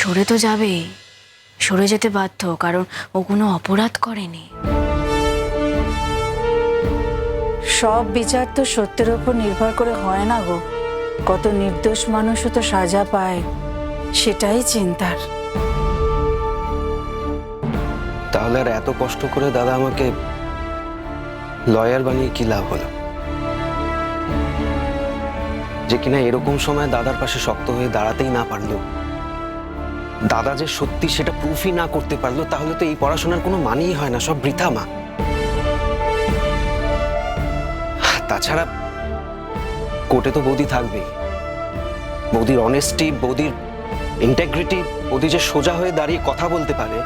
সরে তো যাবেই, সরে যেতে বাধ্য, কারণ ও কোনো অপরাধ করেনি। সব বিচার তো সত্যের উপর নির্ভর করে হয় না গো। কত নির্দোষ মানুষও তো সাজা পায়, সেটাই চিন্তার। তাহলে আর এত কষ্ট করে দাদা আমাকে লয়ার বানিয়ে কি লাভ হলো? যে কিনা এরকম সময় দাদার পাশে শক্ত হয়ে দাঁড়াতেই না পারলো, দাদা যে সত্যি সেটা প্রুফই না করতে পারলো, তাহলে তো এই পড়াশোনার কোনো মানেই হয় না, সব বৃথা মা। তাছাড়া কোর্টে তো বৌদি থাকবেই। বৌদির অনেস্টি, বৌদির ইন্টেগ্রিটি, বৌদি যে সোজা হয়ে দাঁড়িয়ে কথা বলতে পারে,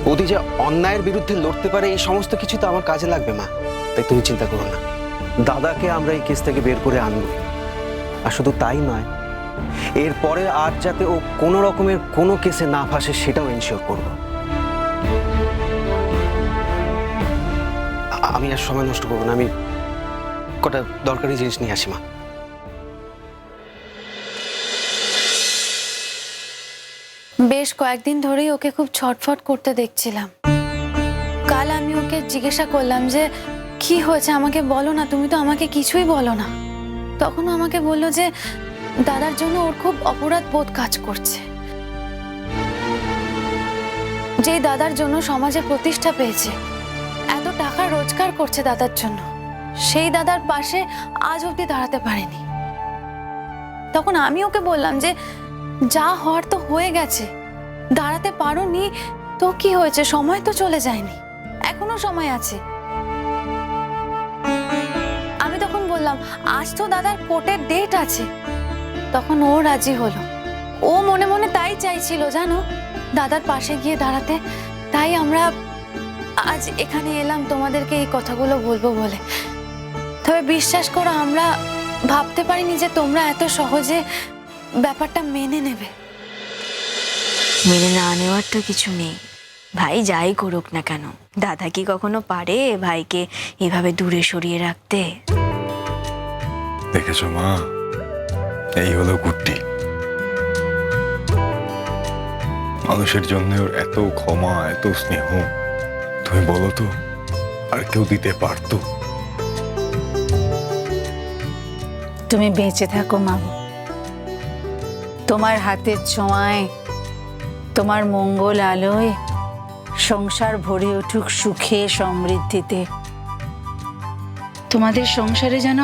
বৌদি যে অন্যায়ের বিরুদ্ধে লড়তে পারে, এই সমস্ত কিছু তো আমার কাজে লাগবে মা। তাই তুমি চিন্তা করো না, দাদাকে আমরা এই কেস থেকে বের করে আনবো। আর শুধু তাই নয়, এরপরে আর যাতে ও কোনো রকমের কোনো কেসে না ফাঁসে সেটাও এনশিওর করব। আমি আর সময় নষ্ট করবো না, আমি কটা দরকারি জিনিস নিয়ে আসি মা। বেশ কয়েকদিন ধরেই ওকে খুব ছটফট করতে দেখছিলাম। কাল আমি ওকে জিজ্ঞাসা করলাম যে কি হয়েছে, আমাকে বলো না, তুমি তো আমাকে কিছুই বলো না। তখন আমাকে বললো যে দাদার জন্য ওর খুব অপরাধ বোধ কাজ করছে। যে দাদার জন্য সমাজে প্রতিষ্ঠা পেয়েছে, এত টাকা রোজগার করছে দাদার জন্য, সেই দাদার পাশে আজ অবধি দাঁড়াতে পারেনি। তখন আমি ওকে বললাম যে যা হওয়ার তো হয়ে গেছে, দাঁড়াতে পারোনি তো কি হয়েছে, সময় তো চলে যায়নি, এখনো সময় আছে। আমি তখন বললাম আজ তো দাদার কোর্টের ডেট আছে। তখন ও রাজি হলো। ও মনে মনে তাই চাইছিল জানো, দাদার পাশে গিয়ে দাঁড়াতে। তাই আমরা আজ এখানে এলাম তোমাদেরকে এই কথাগুলো বলবো বলে। তবে বিশ্বাস করো, আমরা ভাবতে পারিনি যে তোমরা এত সহজে ব্যাপারটা মেনে নেবে। মেনে না নেওয়ার তো কিছু নেই, ভাই যাই করুক না কেন, দাদা কি কখনো পারে ভাইকে এভাবে দূরে সরিয়ে রাখতে? দেখেছো মা, এই হলো গুড্ডি। মানুষের জন্য ওর এত ক্ষমা, এত স্নেহ, তুমি বলো তো আর কেউ দিতে পারতো? তুমি বেঁচে থাকো মা, তোমার হাতের ছোঁয়ায়, তোমার মঙ্গল আলোয় সংসার ভরে উঠুক সুখে সমৃদ্ধিতে। তোমাদের সংসারে যেন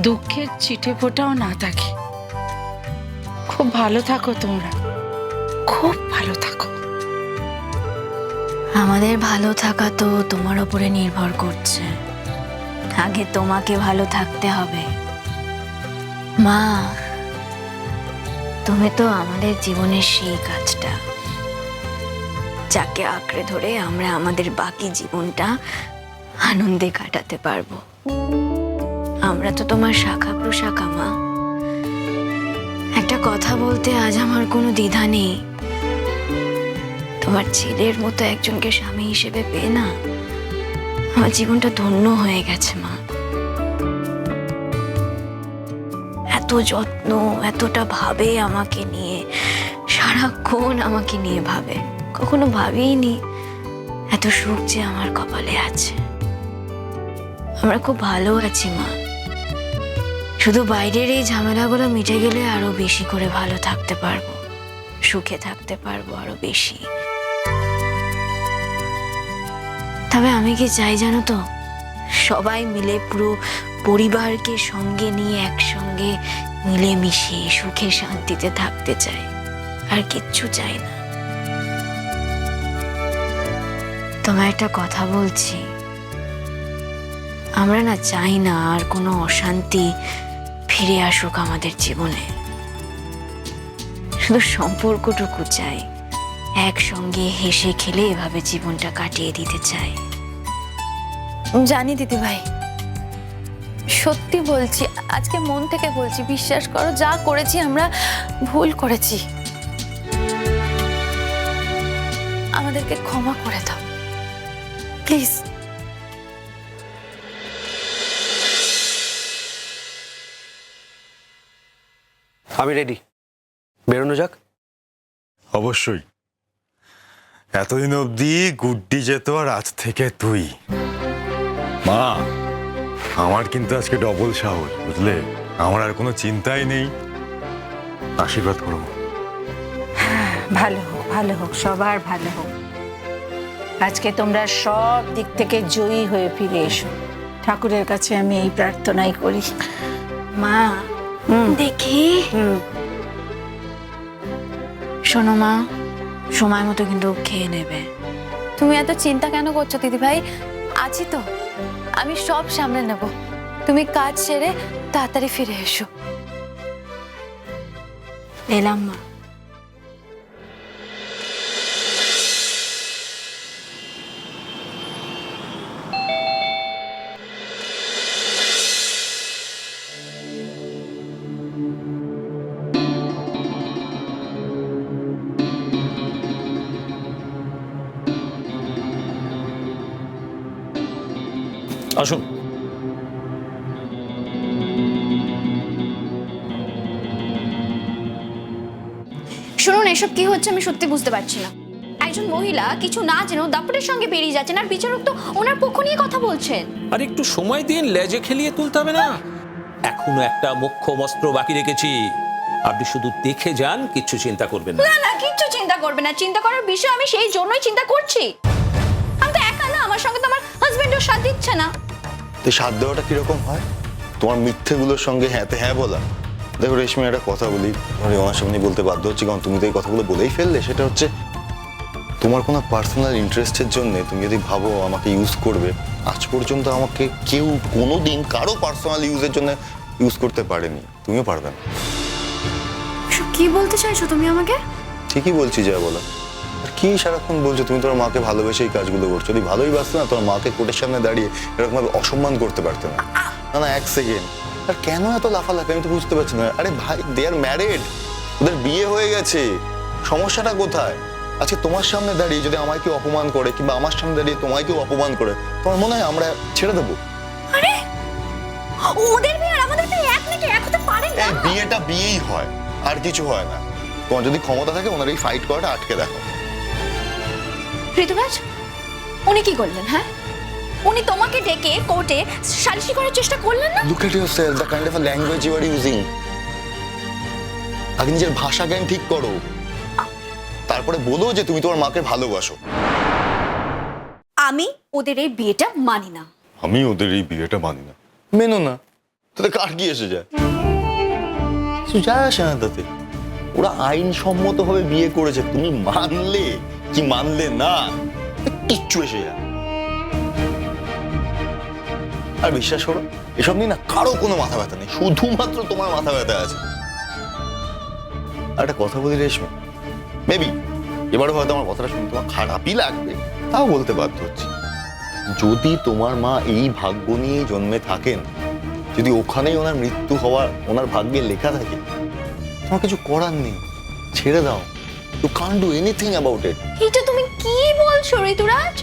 দুঃখের ছিটে ফোঁটাও না থাকে। খুব ভালো থাকো তোমরা, খুব ভালো থাকো। আমাদের ভালো থাকা তো তোমার উপরে নির্ভর করছে। আগে তোমাকে ভালো থাকতে হবে মা। তুমি তো আমাদের জীবনের সেই কাজটা, যাকে আঁকড়ে ধরে আমরা আমাদের বাকি জীবনটা আনন্দে কাটাতে পারবো। আমরা তো তোমার শাখা প্রশাখা মা। একটা কথা বলতে আজ আমার কোনো দ্বিধা নেই, তোমার ছেলের মতো একজনকে স্বামী হিসেবে পেয়ে না আমার জীবনটা ধন্য হয়ে গেছে মা। এত যত্ন, এতটা ভাবে আমাকে নিয়ে, সারাক্ষণ আমাকে নিয়ে ভাবে। কখনো ভাবিনি এত সুখ যে আমার কপালে আছে। আমরা খুব ভালো আছি মা। শুধু বাইরের এই ঝামেলাগুলো মিটে গেলে আরো বেশি করে ভালো থাকতে পারবো, সুখে থাকতে পারবো আরো বেশি। তবে আমি কি চাই জানো তো, সবাই মিলে পুরো পরিবারকে সঙ্গে নিয়ে একসঙ্গে মিলেমিশে সুখে শান্তিতে থাকতে চাই, আর কিচ্ছু চাই না। তোমায় একটা কথা বলছি, আমরা না চাই না আর কোনো অশান্তি ফিরে আসুক আমাদের জীবনে। শুধু সম্পর্কটুকু চাই, একসঙ্গে হেসে খেলে এভাবে জীবনটা কাটিয়ে দিতে চাই। জানি দিদি ভাই, সত্যি বলছি, আজকে মন থেকে বলছি, বিশ্বাস করো যা করেছি আমরা ভুল করেছি। আমাদেরকে ক্ষমা করে দাও প্লিজ। আমি রেডি, বেরোনো যাক। অবশ্যই। এতদিন অবধি গুড্ডি যেত আর আজ থেকে তুই। মা, আমার কিন্তু আজকে ডবল সাহস, বুঝলে? আমার আর কোনো চিন্তাই নেই। আশীর্বাদ করো। ভালো হোক, সবার ভালো হোক। আজকে তোমরা সব দিক থেকে জয়ী হয়ে ফিরে এসো, ঠাকুরের কাছে আমি এই প্রার্থনাই করি। মা, দেখি শোনো মা, সময় মতো কিন্তু খেয়ে নেবে। তুমি এত চিন্তা কেন করছো দিদি ভাই? আছি তো, আমি সব সামলে নেব। তুমি কাজ সেরে তাড়াতাড়ি ফিরে এসো। এলাম মা। আসুন। শুনুন, এসব কি হচ্ছে আমি সত্যি বুঝতে পারছি না। একজন মহিলা কিছু না জেনেও দাপটের সঙ্গে বেরিয়ে যাচ্ছেন, আর বিচারক তো ওনার পক্ষ নিয়ে কথা বলছেন। আর একটু সময় দিন, লেজে খেলিয়ে তুলতে হবে না। এখনো একটা মোক্ষম অস্ত্র বাকি রেখেছি, আপনি শুধু দেখে যান, কিচ্ছু চিন্তা করবেন না। না না, কিচ্ছু চিন্তা করবে না। চিন্তা করার বিষয় আমি সেই জন্যই চিন্তা করছি। আমি তো একা না, আমার সঙ্গে তো আমার হাজবেন্ডও সাথ দিচ্ছে না। তো সাথ দেওয়াটা কিরকম হয়? তোমার মিথ্যেগুলোর সঙ্গে হ্যাঁতে হ্যাঁ বলা। দেখো রেশমি, একটা কথা বলি, আমার সামনে বলতে বাধ্য হচ্ছে, কারণ তুমি তো এই কথাগুলো বলেই ফেললে। সেটা হচ্ছে, তোমার কোনো পার্সোনাল ইন্টারেস্টের জন্য তুমি যদি ভাবো আমাকে ইউজ করবে, আজ পর্যন্ত আমাকে কেউ কোনো দিন কারো পার্সোনাল ইউজের জন্য ইউজ করতে পারেনি, তুমিও পারবে না। কি বলতে চাইছো তুমি আমাকে? ঠিকই বলছি যা বলা। আর কি সারাক্ষণ বলছো? তুমি তোমার মাকে ভালোবেসে এই কাজগুলো করছো। যদি ভালোই বাসতে না, তোমার মাকে কোর্টের সামনে দাঁড়িয়ে এরকম ভাবে অসম্মান করতে পারতে না। না না, এক সেকেন্ড। আর কেন এত লাফালাফি আমি তো বুঝতে পারছি না। আরে ভাই, দে আর ম্যারিড, ওদের বিয়ে হয়ে গেছে, সমস্যাটা কোথায়? আজকে তোমার সামনে দাঁড়িয়ে যদি আমায় কেউ অপমান করে, কিংবা আমার সামনে দাঁড়িয়ে তোমায় কেউ অপমান করে, তোমার মনে হয় আমরা ছেড়ে দেবো? আরে ওদের বিয়ে আর আমাদের বিয়ে এক নাকি? এক হতে পারে না। এই বিয়েটা বিয়েই হয়, আর কিছু হয় না। তোমার যদি ক্ষমতা থাকে ওনার এই ফাইট করাটা আটকে দেখো। ঋতুরাজ, উনি কি করলেন? হ্যাঁ, উনি তোমাকে ডেকে কোর্টে সালিশি করার চেষ্টা করলেন না? Look at yourself, the kind of a language you are using. আগে নিজের ভাষা জ্ঞান ঠিক করো, তারপরে বলো যে তুমি তোমার মাকে ভালোবাসো। আমি ওদের এই বিয়েটা মানি না। আমি ওদের এই বিয়েটা মানি না। মেনো না, তাতে কার কি এসে যায়? কিছু যায় আসে না তাতে। ওরা আইনসম্মত ভাবে বিয়ে করেছে, তুমি মানলে কি মানলে না, কিচ্ছু এসে যায়। আর বিশ্বাস করো, এসব নিয়ে না কারো কোনো মাথা ব্যথা নেই, শুধুমাত্র তোমার মাথা ব্যথা আছে। আর একটা কথা বলি রেশমি, মেবি এবারে হয়তো আমার কথাটা শুনে তোমার খারাপই লাগবে, তাও বলতে বাধ্য হচ্ছি। যদি তোমার মা এই ভাগ্য নিয়ে জন্মে থাকেন, যদি ওখানেই ওনার মৃত্যু হওয়ার ওনার ভাগ্যে লেখা থাকে, তোমার কিছু করার নেই, ছেড়ে দাও। You can't do anything about it. এটা তুমি কি বলছো ঋতুরাজ?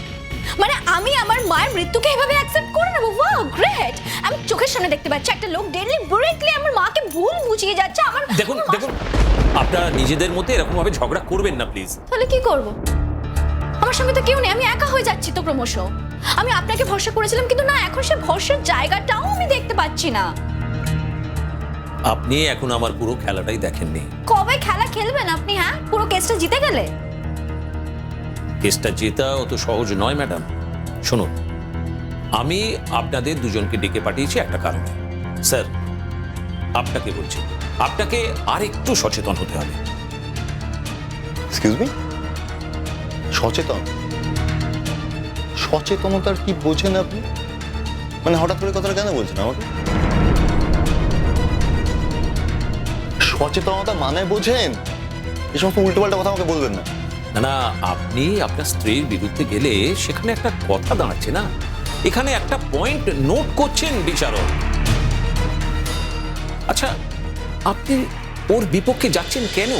মানে আমি আমার মায়ের মৃত্যুকে এভাবে অ্যাকসেপ্ট করে নেবো? Wow, great! আমি চোখের সামনে দেখতে পাচ্ছি একটা লোক ডেলিবারেটলি আমার মাকে ভুল বুঝিয়ে যাচ্ছে। আমার দেখুন দেখুন, আপনারা নিজেদের মধ্যে এরকম ভাবে ঝগড়া করবেন না প্লিজ। তাহলে কি করব? আমার সঙ্গে তো কেউ নেই, আমি একা হয়ে যাচ্ছি তো ক্রমশ। আমি আপনাকে ভরসা করেছিলাম, কিন্তু না, এখন সে ভরসার জায়গাটাও আমি দেখতে পাচ্ছি না। আপনি এখন আমার পুরো খেলাটাই দেখেননি। কবে খেলা খেলবেন আপনি? হ্যাঁ, পুরো কেসটা জিতে গেলে? কেসটা জেতা অত সহজ নয় ম্যাডাম। শুনুন, আমি আপনাদের দুজনকে ডেকে পাঠিয়েছি একটা কারণে। স্যার, আপনাকে বলছি, আপনাকে আর একটু সচেতন হতে হবে। এক্সকিউজ মি, সচেতন? সচেতনতার কি বোঝেন আপনি? মানে হঠাৎ করে কথাটা কেন বলছেন আমাকে? সচেতনতা মানে বোঝেন? এই সমস্ত উল্টোপাল্টা কথা আমাকে বলবেন না। না না, আপনি আপনার স্ত্রীর বিরুদ্ধে গেলে সেখানে একটা কথা দাঁড়াচ্ছে না, এখানে একটা পয়েন্ট নোট করছেন বিচারক। আচ্ছা, আপনি ওর বিপক্ষে যাচ্ছেন কেন?